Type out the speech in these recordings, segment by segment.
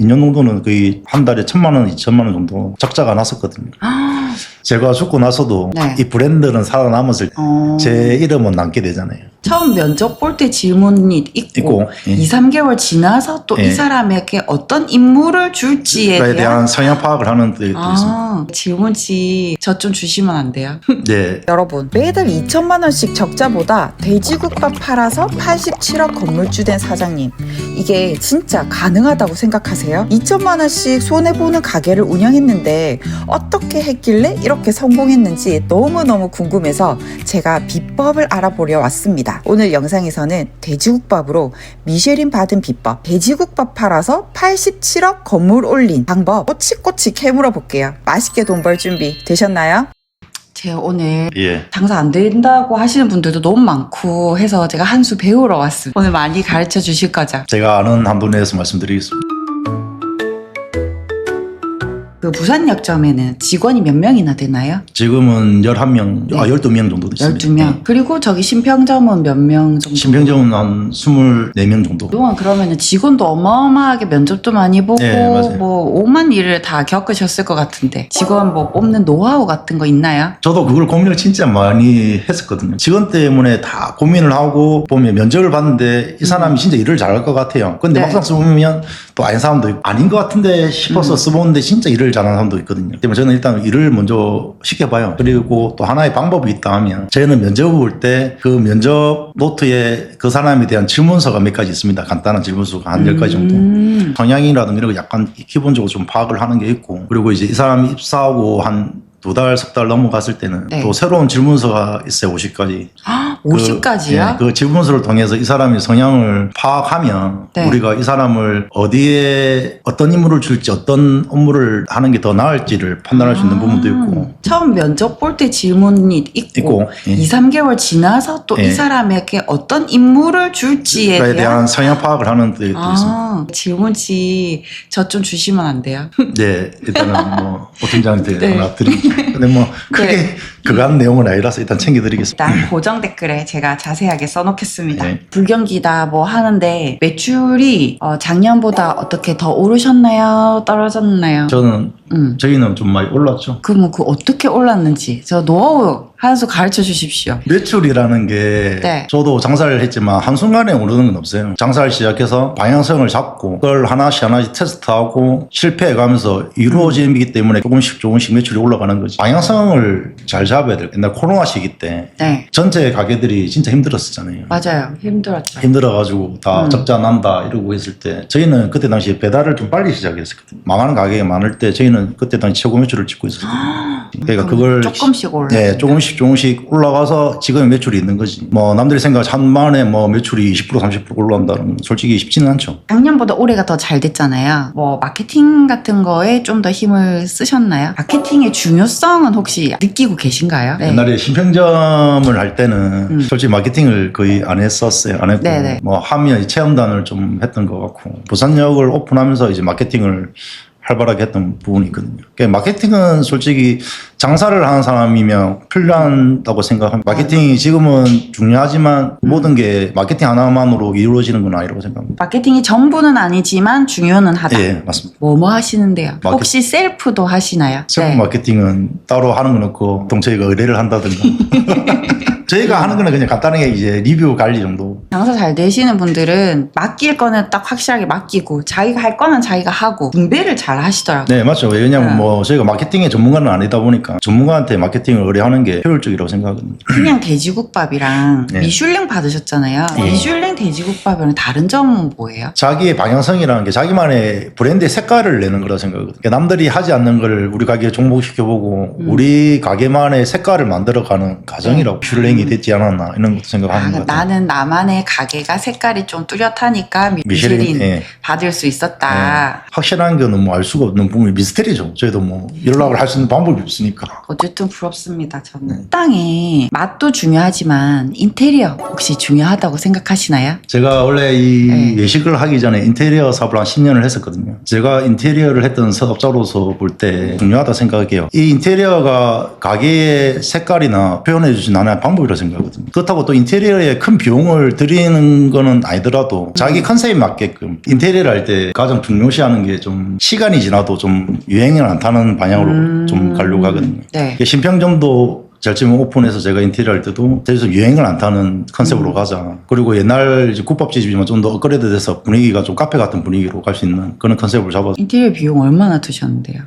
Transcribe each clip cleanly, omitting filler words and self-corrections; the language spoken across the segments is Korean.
2년 정도는 거의 한 달에 1,000만 원, 2천만 원 정도 적자가 났었거든요. 제가 죽고 나서도 네. 이 브랜드는 살아남았을 때 제 이름은 남게 되잖아요. 처음 면접 볼 때 질문이 있고 예. 2, 3개월 지나서 또 이 예. 사람에게 어떤 임무를 줄지에 그에 대한 성향 파악을 하는 데 있습니다. 질문지 저 좀 주시면 안 돼요? 네. 여러분, 매달 2천만 원씩 적자보다 돼지국밥 팔아서 87억 건물주 된 사장님, 이게 진짜 가능하다고 생각하세요? 2천만 원씩 손해보는 가게를 운영했는데 어떻게 했길래 이렇게 성공했는지 너무너무 궁금해서 제가 비법을 알아보려 왔습니다. 오늘 영상에서는 돼지국밥으로 미쉐린 받은 비법, 돼지국밥 팔아서 87억 건물 올린 방법 꼬치꼬치 캐물어 볼게요. 맛있게 돈 벌 준비 되셨나요? 제가 오늘 예. 장사 안 된다고 하시는 분들도 너무 많고 해서 제가 한 수 배우러 왔습니다. 오늘 많이 가르쳐 주실 거죠? 제가 아는 한 분에서 말씀드리겠습니다. 그 부산역점에는 직원이 몇 명이나 되나요? 지금은 11명, 네. 12명 정도 됐습니다. 12명. 그리고 저기 신평점은 몇 명 정도? 신평점은 한 24명 정도. 그동안 그러면은 직원도 어마어마하게 면접도 많이 보고 네, 맞아요. 뭐 오만 일을 다 겪으셨을 것 같은데 직원 뭐 뽑는 노하우 같은 거 있나요? 저도 그걸 고민을 진짜 많이 했었거든요. 직원 때문에 다 고민을 하고 보면 면접을 봤는데 이 사람이 진짜 일을 잘할 것 같아요. 근데 네. 막상 써보면 또 아닌 사람도 있고 아닌 것 같은데 싶어서 써보는데 진짜 일을 잘하는 사람도 있거든요. 때문에 저는 일단 일을 먼저 시켜봐요. 그리고 또 하나의 방법이 있다 하면 저희는 면접을 볼 때 그 면접 노트에 그 사람에 대한 질문서가 몇 가지 있습니다. 간단한 질문서가 한 10가지 정도. 성향이라든가 이런 거 약간 기본적으로 좀 파악을 하는 게 있고 그리고 이제 이 사람이 입사하고 한 2달, 석 달 넘어갔을 때는 네. 또 새로운 질문서가 있어요. 50가지. 50까지요? 그 질문서를 통해서 이 사람의 성향을 파악하면 네. 우리가 이 사람을 어디에 어떤 임무를 줄지 어떤 업무를 하는 게 더 나을지를 판단할 수 있는 부분도 있고 처음 면접 볼 때 질문이 있고 예. 2, 3개월 지나서 또 이 예. 사람에게 어떤 임무를 줄지에 그에 대한 성향 파악을 하는 데 있습니다. 질문지 저 좀 주시면 안 돼요? 네, 일단은 뭐 오팀장한테 네. 하나 드리죠. 근데 뭐 크게 네. 그간 내용은 아니라서 일단 챙겨드리겠습니다. 일단 고정 댓글에 제가 자세하게 써놓겠습니다. 네. 불경기다 뭐 하는데 매출이 작년보다 어떻게 더 오르셨나요? 떨어졌나요? 저희는 좀 많이 올랐죠. 그럼 그 어떻게 올랐는지 저 노하우 한 수 가르쳐 주십시오. 매출이라는 게 네. 저도 장사를 했지만 한순간에 오르는 건 없어요. 장사를 시작해서 방향성을 잡고 그걸 하나씩 테스트하고 실패해가면서 이루어지기 때문에 조금씩 매출이 올라가는 거지. 방향성을 잘 잡아야 돼요. 옛날 코로나 시기 때 네, 전체 가게들이 진짜 힘들었었잖아요. 맞아요. 힘들었죠. 힘들어가지고 다 적자 난다 이러고 했을 때 저희는 그때 당시에 배달을 좀 빨리 시작했었거든요. 망하는 가게가 많을 때 저희는 그때 당시 최고 매출을 찍고 있었거든요. 그러니까 그걸 조금씩 올라. 네, 조금씩 올라가서 지금의 매출이 있는 거지. 뭐 남들이 생각 한 번에 뭐 매출이 20% 30% 올라간다는 건 솔직히 쉽지는 않죠. 작년보다 올해가 더 잘 됐잖아요. 뭐 마케팅 같은 거에 좀 더 힘을 쓰셨나요? 마케팅의 중요성은 혹시 느끼고 계신가요? 네. 옛날에 신평점을 할 때는 솔직히 마케팅을 거의 안 했었어요. 안 했고 네네. 뭐 하면 체험단을 좀 했던 것 같고 부산역을 오픈하면서 이제 마케팅을 활발하게 했던 부분이 있거든요. 그러니까 마케팅은 솔직히 장사를 하는 사람이면 필요하다고 생각합니다. 마케팅이 지금은 중요하지만 모든 게 마케팅 하나만으로 이루어지는 건 아니라고 생각합니다. 마케팅이 전부는 아니지만 중요는 하다. 예, 맞습니다. 뭐뭐 하시는데요? 혹시 셀프도 하시나요? 셀프 마케팅은 따로 하는 건 없고 보통 저희가 의뢰를 한다든가 저희가 하는 거는 그냥 간단하게 이제 리뷰 관리 정도. 장사 잘 되시는 분들은 맡길 거는 딱 확실하게 맡기고 자기가 할 거는 자기가 하고 분배를 잘 하시더라고요. 네, 맞죠. 왜냐면 뭐 저희가 마케팅의 전문가는 아니다 보니까 전문가한테 마케팅을 의뢰하는 게 효율적이라고 생각하거든요. 그냥 돼지국밥이랑 네. 미슐랭 받으셨잖아요. 예. 미슐랭 돼지국밥이랑 다른 점은 뭐예요? 자기의 방향성이라는 게 자기만의 브랜드의 색깔을 내는 거라고 생각하거든요. 그러니까 남들이 하지 않는 걸 우리 가게에 종목시켜보고 우리 가게만의 색깔을 만들어가는 과정이라고 슐랭이 되지 않았나 이런 것도 생각하는 것 같아요. 나는 나만의 가게가 색깔이 좀 뚜렷하니까 미쉐린, 미쉐린 예. 받을 수 있었다. 확실한 거는 뭐 알 수가 없는 부분이 미스테리죠. 저희도 뭐 연락을 할 수 있는 방법이 없으니까. 어쨌든 부럽습니다. 저는 식당에 맛도 중요하지만 인테리어 혹시 중요하다고 생각하시나요? 제가 원래 이 네. 외식을 하기 전에 인테리어 사업을 한 10년을 했었거든요. 제가 인테리어를 했던 사업자로서 볼 때 중요하다 생각해요. 이 인테리어가 가게의 색깔이나 표현해 주신 하나의 방법이라고 생각하거든요. 그렇다고 또 인테리어에 큰 비용을 드리는 거는 아니더라도 자기 컨셉에 맞게끔 인테리어를 할 때 가장 중요시하는 게 좀 시간이 지나도 좀 유행을 안 타는 방향으로 좀 가려고 하거든요. 네. 신평점도 잘 치면 오픈해서 제가 인테리어 할 때도 대해서 유행을 안 타는 컨셉으로 가자. 그리고 옛날 이제 국밥집이지만 좀 더 업그레이드 돼서 분위기가 좀 카페 같은 분위기로 갈 수 있는 그런 컨셉을 잡아서 인테리어 비용 얼마나 드셨는데요?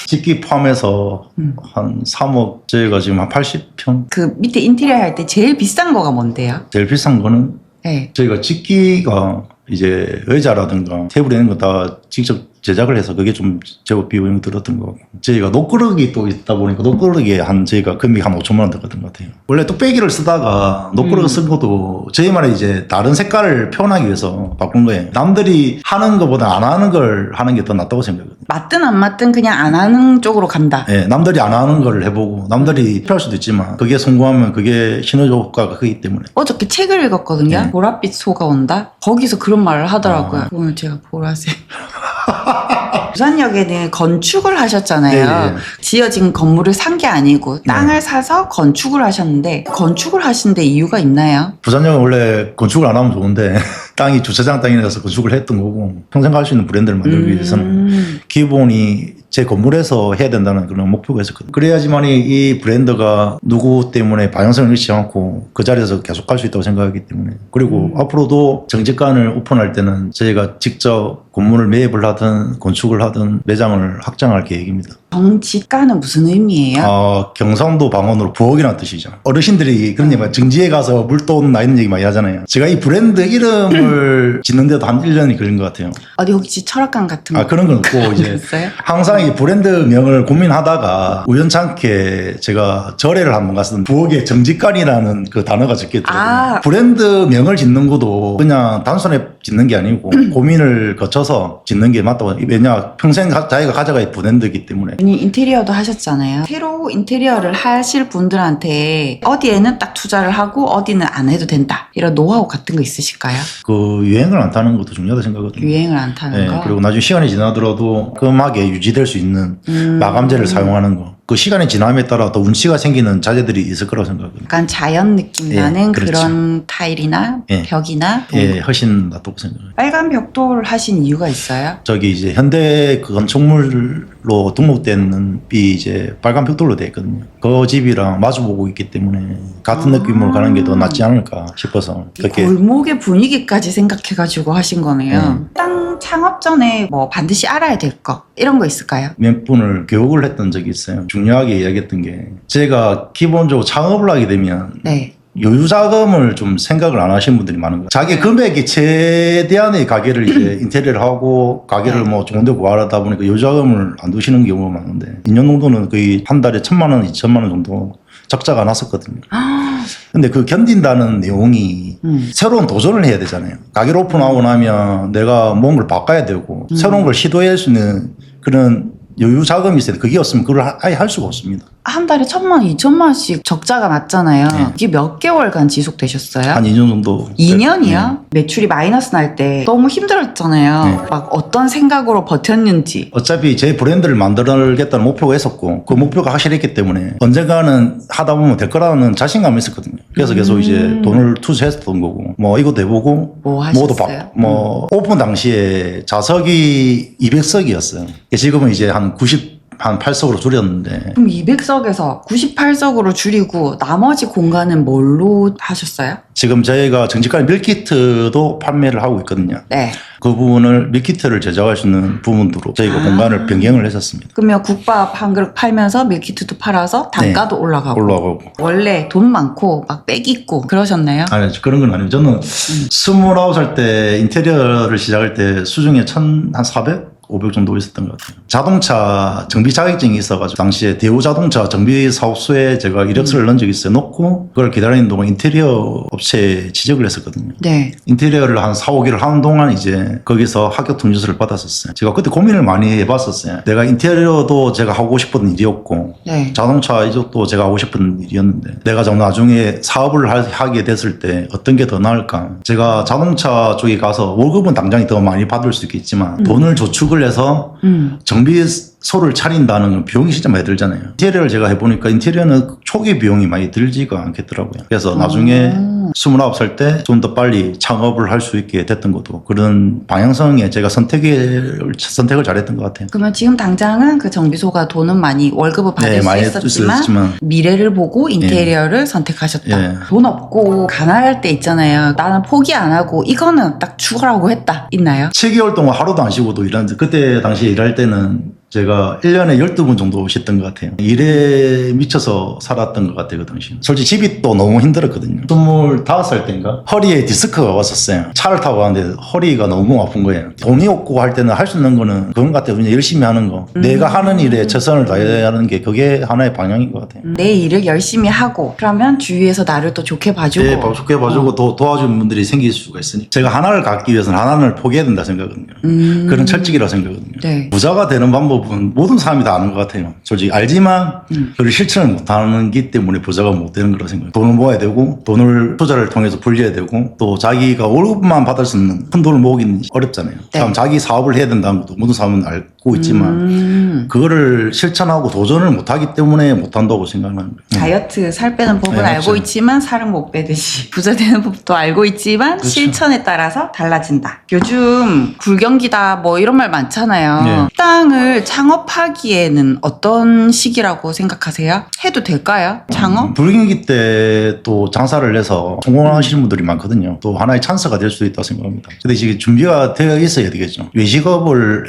집기 포함해서 한 3억, 저희가 지금 한 80평? 그 밑에 인테리어 할 때 제일 비싼 거가 뭔데요? 제일 비싼 거는 네. 저희가 집기가 이제 의자라든가 테이블 이런 거 다 직접 제작을 해서 그게 좀 제법 비용이 들었던 거 같고 저희가 녹그릇이 또 있다 보니까 녹그릇에 한 저희가 금액이 한 5천만 원 들었던 것 같아요. 원래 뚝배기를 쓰다가 녹그릇 쓴 것도 저희만의 이제 다른 색깔을 표현하기 위해서 바꾼 거예요. 남들이 하는 것보다 안 하는 걸 하는 게 더 낫다고 생각하거든요. 맞든 안 맞든 그냥 안 하는 쪽으로 간다. 예, 남들이 안 하는 걸 해보고 남들이 필요할 수도 있지만 그게 성공하면 그게 시너지 효과가 크기 때문에 어저께 책을 읽었거든요. 네. 보랏빛 소가 온다. 거기서 그런 말을 하더라고요. 오늘 제가 보라색. 부산역에는 건축을 하셨잖아요. 네, 네. 지어진 건물을 산 게 아니고 땅을 사서 건축을 하셨는데 건축을 하신데 이유가 있나요? 부산역은 원래 건축을 안 하면 좋은데 땅이 주차장 땅이라서 건축을 했던 거고 평생 갈 수 있는 브랜드를 만들기 위해서는 기본이 제 건물에서 해야 된다는 그런 목표가 있었거든요. 그래야지만이 이 브랜드가 누구 때문에 방향성을 잃지 않고 그 자리에서 계속 갈 수 있다고 생각하기 때문에 그리고 앞으로도 정직관을 오픈할 때는 저희가 직접 건물을 매입을 하든 건축을 하든 매장을 확장할 계획입니다. 정직가는 무슨 의미예요? 경상도 방언으로 부엌이라는 뜻이죠. 어르신들이 그런 얘기 정지에 가서 물돈 나 있는 얘기 많이 하잖아요. 제가 이 브랜드 이름을 짓는데도 한 1년이 걸린 것 같아요. 어디 혹시 철학관 같은 거? 그런 건 없고 이제 있어요? 항상 이 브랜드 명을 고민하다가 우연찮게 제가 절에를 한번 갔었는데 부엌에 정직관이라는 그 단어가 적혀있더라고요. 브랜드 명을 짓는 것도 그냥 단순히 짓는 게 아니고 고민을 거쳐서 짓는 게 맞다고. 왜냐 평생 자기가 가져갈 브랜드이기 때문에. 아니, 인테리어도 하셨잖아요. 새로 인테리어를 하실 분들한테 어디에는 딱 투자를 하고 어디는 안 해도 된다. 이런 노하우 같은 거 있으실까요? 그 유행을 안 타는 것도 중요하다고 생각하거든요. 유행을 안 타는 거? 그리고 나중에 시간이 지나더라도 끔하게 유지될 수 있는 마감재를 사용하는 거. 그 시간이 지남에 따라 더 운치가 생기는 자재들이 있을 거라고 생각하거든요. 약간 자연 느낌 나는 그렇죠. 그런 타일이나 벽이나 훨씬 낫다고 생각해요. 빨간 벽돌을 하신 이유가 있어요? 저기 이제 현대 그 건축물로 등록된 이 이제 빨간 벽돌로 되어 있거든요. 그 집이랑 마주보고 있기 때문에 같은 느낌으로 가는 게 더 낫지 않을까 싶어서 그렇게. 골목의 분위기까지 생각해가지고 하신 거네요. 땅 창업 전에 뭐 반드시 알아야 될 거 이런 거 있을까요? 몇 분을 교육을 했던 적이 있어요. 중요하게 이야기했던 게 제가 기본적으로 창업을 하게 되면 네. 여유 자금을 좀 생각을 안 하시는 분들이 많은 거예요. 자기 금액이 최대한의 가게를 이제 인테리어를 하고 가게를 뭐 좋은 데 구하다 보니까 여유 자금을 안 두시는 경우가 많은데 2년 정도는 거의 한 달에 1,000만 원, 2,000만 원 정도 적자가 났었거든요. 근데 그 견딘다는 내용이 새로운 도전을 해야 되잖아요. 가게를 오픈하고 나면 내가 뭔가를 바꿔야 되고 새로운 걸 시도할 수 있는 그런 여유 자금이 있어야 돼. 그게 없으면 그걸 아예 할 수가 없습니다. 한 달에 1,000만, 2,000만 원씩 적자가 났잖아요. 이게 몇 개월간 지속되셨어요? 한 2년 정도. 2년이요? 매출이 마이너스 날 때 너무 힘들었잖아요. 막 어떤 생각으로 버텼는지. 어차피 제 브랜드를 만들겠다는 목표가 있었고 그 목표가 확실했기 때문에 언젠가는 하다 보면 될 거라는 자신감이 있었거든요. 그래서 계속 이제 돈을 투자했었던 거고 뭐 이것도 해보고 뭐 하셨어요? 오픈 당시에 좌석이 200석이었어요. 지금은 이제 한 98석으로 줄였는데. 그럼 200석에서 98석으로 줄이고 나머지 공간은 뭘로 하셨어요? 지금 저희가 정직관 밀키트도 판매를 하고 있거든요. 네. 그 부분을 밀키트를 제작할 수 있는 부분으로 저희가 공간을 변경을 했었습니다. 그러면 국밥 한 그릇 팔면서 밀키트도 팔아서 단가도 올라가고. 원래 돈 많고 막 빽 있고 그러셨나요? 아니 그런 건 아니에요. 저는 29살 때 인테리어를 시작할 때 수중에 한 400? 500 정도 있었던 것 같아요. 자동차 정비 자격증이 있어가지고 당시에 대우자동차 정비 사업소에 제가 이력서를 넣은 적이 있어요. 놓고 그걸 기다리는 동안 인테리어 업체에 지적을 했었거든요. 네. 인테리어를 한 4, 5개월 하는 동안 이제 거기서 합격 통지서를 받았었어요. 제가 그때 고민을 많이 해봤었어요. 내가 인테리어도 제가 하고 싶었던 일이었고 네. 자동차 이쪽도 제가 하고 싶은 일이었는데 내가 좀 나중에 사업을 하게 됐을 때 어떤 게 더 나을까. 제가 자동차 쪽에 가서 월급은 당장이 더 많이 받을 수 있겠지만 돈을 저축을 해서 정비 소를 차린다는 건 비용이 진짜 많이 들잖아요. 인테리어를 제가 해보니까 인테리어는 초기 비용이 많이 들지가 않겠더라고요. 그래서 나중에 29살 때 좀 더 빨리 창업을 할 수 있게 됐던 것도 그런 방향성에 제가 선택을 잘했던 것 같아요. 그러면 지금 당장은 그 정비소가 돈은 많이 월급을 받을 네, 수 많이 있었지만 있었지만. 미래를 보고 인테리어를 선택하셨다. 예. 돈 없고 가난할 때 있잖아요. 나는 포기 안 하고 이거는 딱 죽으라고 했다. 있나요? 7개월 동안 하루도 안 쉬고도 일하는데 그때 당시에 일할 때는 제가 1년에 12번 정도 쉬었던 것 같아요. 일에 미쳐서 살았던 것 같아요, 그 당시. 솔직히 집이 또 너무 힘들었거든요. 25살 때인가? 허리에 디스크가 왔었어요. 차를 타고 가는데 허리가 너무 아픈 거예요. 돈이 없고 할 때는 할 수 있는 거는 그건 같아요. 그냥 열심히 하는 거. 내가 하는 일에 최선을 다해야 하는 게 그게 하나의 방향인 것 같아요. 내 일을 열심히 하고 그러면 주위에서 나를 또 좋게 봐주고 네, 좋게 봐주고 도와주는 분들이 생길 수가 있으니 제가 하나를 갖기 위해서는 하나를 포기해야 된다 생각하거든요. 그런 철칙이라고 생각하거든요. 네. 부자가 되는 방법은 모든 사람이 다 아는 것 같아요. 솔직히 알지만 그걸 실천을 못하는 기 때문에 부자가 못 되는 거라고 생각해요. 돈을 모아야 되고 돈을 투자를 통해서 불려야 되고 또 자기가 월급만 받을 수 있는 큰 돈을 모으기는 어렵잖아요. 네. 참 자기 사업을 해야 된다는 것도 모든 사람은 알고 있지만 그거를 실천하고 도전을 못하기 때문에 못한다고 생각하는 거예요. 다이어트 살 빼는 법은 네, 알고 맞죠. 있지만 살은 못 빼듯이 부자 되는 법도 알고 있지만 그렇죠. 실천에 따라서 달라진다. 요즘 굴경기다 뭐 이런 말 많잖아요. 네. 식당을 창업하기에는 어떤 시기라고 생각하세요? 해도 될까요? 창업? 불경기 때 또 장사를 해서 성공하시는 분들이 많거든요. 또 하나의 찬스가 될 수도 있다고 생각합니다. 근데 지금 준비가 되어 있어야 되겠죠. 외식업을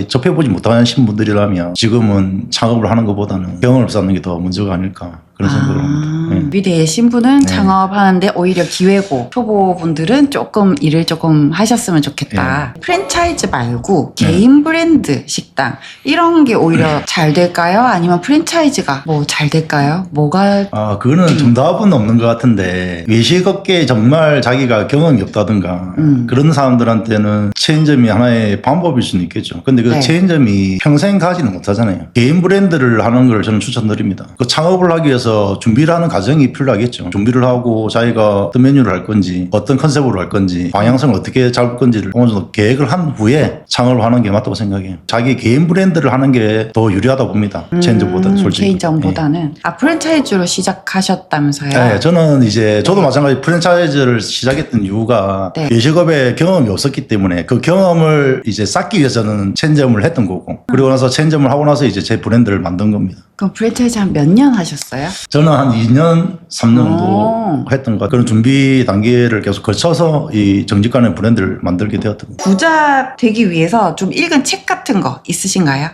접해보지 못하신 분들이라면 지금은 창업을 하는 것보다는 경험을 쌓는 게 더 문제가 아닐까 그런 생각을 합니다. 네. 미래의 신분은 네. 창업하는데 오히려 기회고 초보분들은 조금 일을 조금 하셨으면 좋겠다. 프랜차이즈 말고 개인 브랜드 식당 이런 게 오히려 잘 될까요? 아니면 프랜차이즈가 뭐 잘 될까요? 뭐가 그거는 정답은 없는 것 같은데 외식업계에 정말 자기가 경험이 없다든가 그런 사람들한테는 체인점이 하나의 방법일 수는 있겠죠. 근데 그 네. 체인점이 평생 가지는 못하잖아요. 개인 브랜드를 하는 걸 저는 추천드립니다. 그 창업을 하기 위해서 준비를 하는 과정이 필요하겠죠. 준비를 하고 자기가 어떤 메뉴를 할 건지 어떤 컨셉으로 할 건지 방향성을 어떻게 잡을 건지를 어느 정도 계획을 한 후에 창업을 하는 게 맞다고 생각해요. 자기 개인 브랜드를 하는 게 더 유리하다 봅니다. 체인점보다는 솔직히. 체인점보다는 프랜차이즈로 시작하셨다면서요? 네, 저는 저도 마찬가지 프랜차이즈를 시작했던 이유가 네. 외식업에 경험이 없었기 때문에 그 경험을 이제 쌓기 위해서는 체인점을 했던 거고 그리고 나서 체인점을 하고 나서 이제 제 브랜드를 만든 겁니다. 그럼 프랜차이즈 한 몇 년 하셨어요? 저는 한 2년, 3년 정도 오. 했던 것 같아요. 그런 준비 단계를 계속 거쳐서 이 정직관의 브랜드를 만들게 되었던 것 같아요. 부자 되기 위해서 좀 읽은 책 같은 거 있으신가요?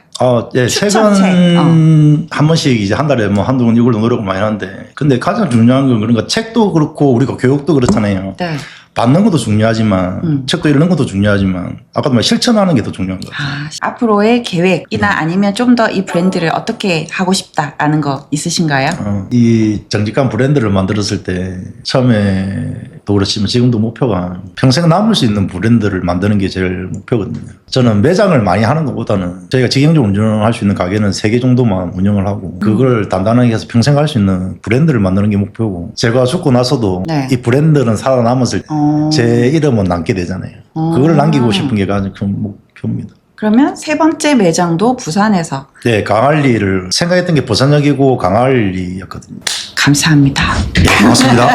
예, 추천책. 책은 한 번씩 이제 한 달에 뭐 한두 권 읽으려 노력을 많이 하는데 근데 가장 중요한 건 그런 거 책도 그렇고 우리가 교육도 그렇잖아요. 네. 받는 것도 중요하지만 책도 읽는 것도 중요하지만 아까도 말 실천하는 게 더 중요한 것 같아요. 앞으로의 계획이나 아니면 좀 더 이 브랜드를 어떻게 하고 싶다라는 거 있으신가요? 이 정직한 브랜드를 만들었을 때 처음에도 그렇지만 지금도 목표가 평생 남을 수 있는 브랜드를 만드는 게 제일 목표거든요. 저는 매장을 많이 하는 것보다는 저희가 직영적으로 운영할 수 있는 가게는 3개 정도만 운영을 하고 그걸 단단하게 해서 평생 할 수 있는 브랜드를 만드는 게 목표고 제가 죽고 나서도 네. 이 브랜드는 살아남았을 때 제 이름은 남게 되잖아요. 그걸 남기고 싶은 게 가장 큰 목표입니다. 그러면 3번째 매장도 부산에서 네, 강할리를 생각했던 게 부산역이고 강할리였거든요. 감사합니다. 네, 고맙습니다.